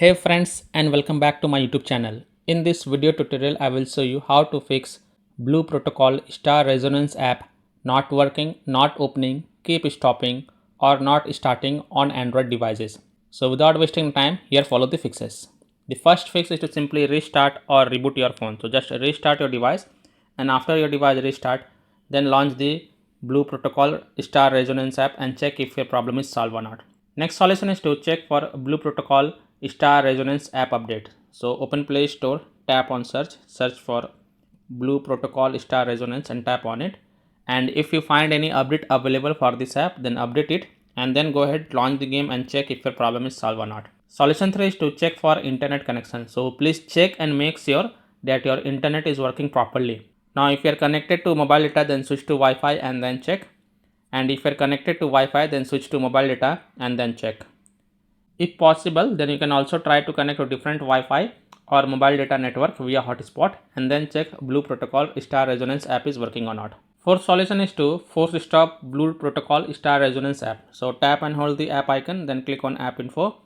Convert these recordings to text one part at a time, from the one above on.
Hey friends, and welcome back to my YouTube channel. In this video tutorial I will show you how to fix Blue Protocol Star Resonance app not working, not opening, keep stopping or not starting on Android devices. So without wasting time, here follow the fixes. The first fix is to simply restart or reboot your phone. So just restart your device, and after your device restart, then launch the Blue Protocol Star Resonance app and check if your problem is solved or not. Next solution is to check for Blue Protocol Star Resonance app update. So open Play Store, tap on search for Blue Protocol Star Resonance and tap on it. And if you find any update available for this app, then update it and then go ahead, launch the game and check if your problem is solved or not. Solution 3 is to check for internet connection. So please check and make sure that your internet is working properly. Now if you are connected to mobile data, then switch to Wi-Fi and then check. And if you are connected to Wi-Fi, then switch to mobile data and then check. If possible, then you can also try to connect to different Wi-Fi or mobile data network via hotspot and then check Blue Protocol Star Resonance app is working or not. Fourth solution is to force stop Blue Protocol Star Resonance app. So tap and hold the app icon, then click on app info,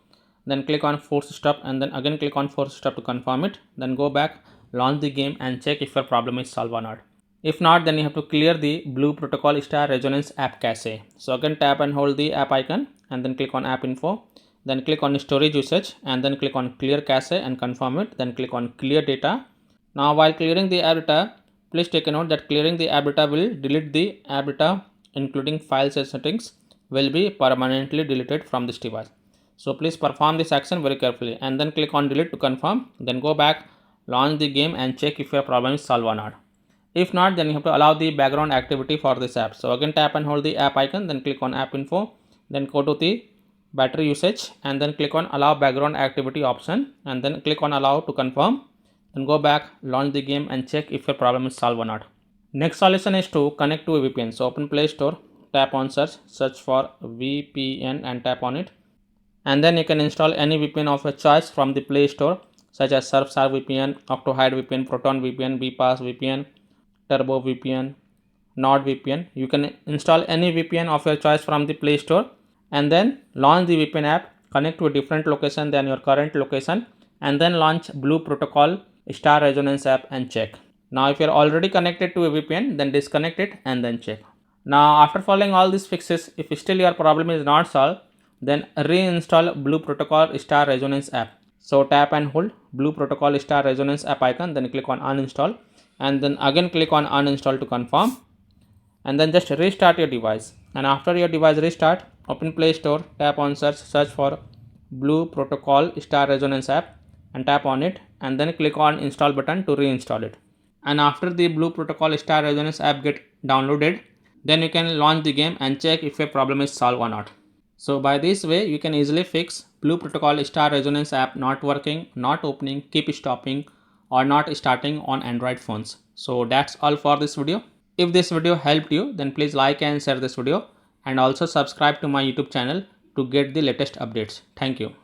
then click on force stop and then again click on force stop to confirm it. Then go back, launch the game and check if your problem is solved or not. If not, then you have to clear the Blue Protocol Star Resonance app cache. So again tap and hold the app icon and then click on app info. Then click on storage usage and then click on clear cache and confirm it. Then click on clear data. Now while clearing the app data, please take a note that clearing the app data will delete the app data including files and settings will be permanently deleted from this device. So please perform this action very carefully and then click on delete to confirm. Then go back, launch the game and check if your problem is solved or not. If not, then you have to allow the background activity for this app. So again tap and hold the app icon, then click on app info, then go to the battery usage and then click on allow background activity option and then click on allow to confirm. Then go back, launch the game and check if your problem is solved or not. Next solution is to connect to a VPN. So open Play Store, tap on search for VPN and tap on it. And then you can install any VPN of your choice from the Play Store such as Surfshark VPN, Octohide VPN, Proton VPN, BPass VPN, Turbo VPN, NordVPN. You can install any VPN of your choice from the Play Store and then launch the VPN app, connect to a different location than your current location and then launch Blue Protocol Star Resonance app and check. Now if you are already connected to a VPN, then disconnect it and then check. Now after following all these fixes, if still your problem is not solved, then reinstall Blue Protocol Star Resonance app. So tap and hold Blue Protocol Star Resonance app icon, then click on uninstall and then again click on uninstall to confirm and then just restart your device. And after your device restart, open Play Store, tap on search for Blue Protocol Star Resonance app and tap on it and then click on install button to reinstall it. And after the Blue Protocol Star Resonance app get downloaded, then you can launch the game and check if your problem is solved or not. So by this way, you can easily fix Blue Protocol Star Resonance app not working, not opening, keep stopping or not starting on Android phones. So that's all for this video. If this video helped you, then please like and share this video and also subscribe to my YouTube channel to get the latest updates. Thank you.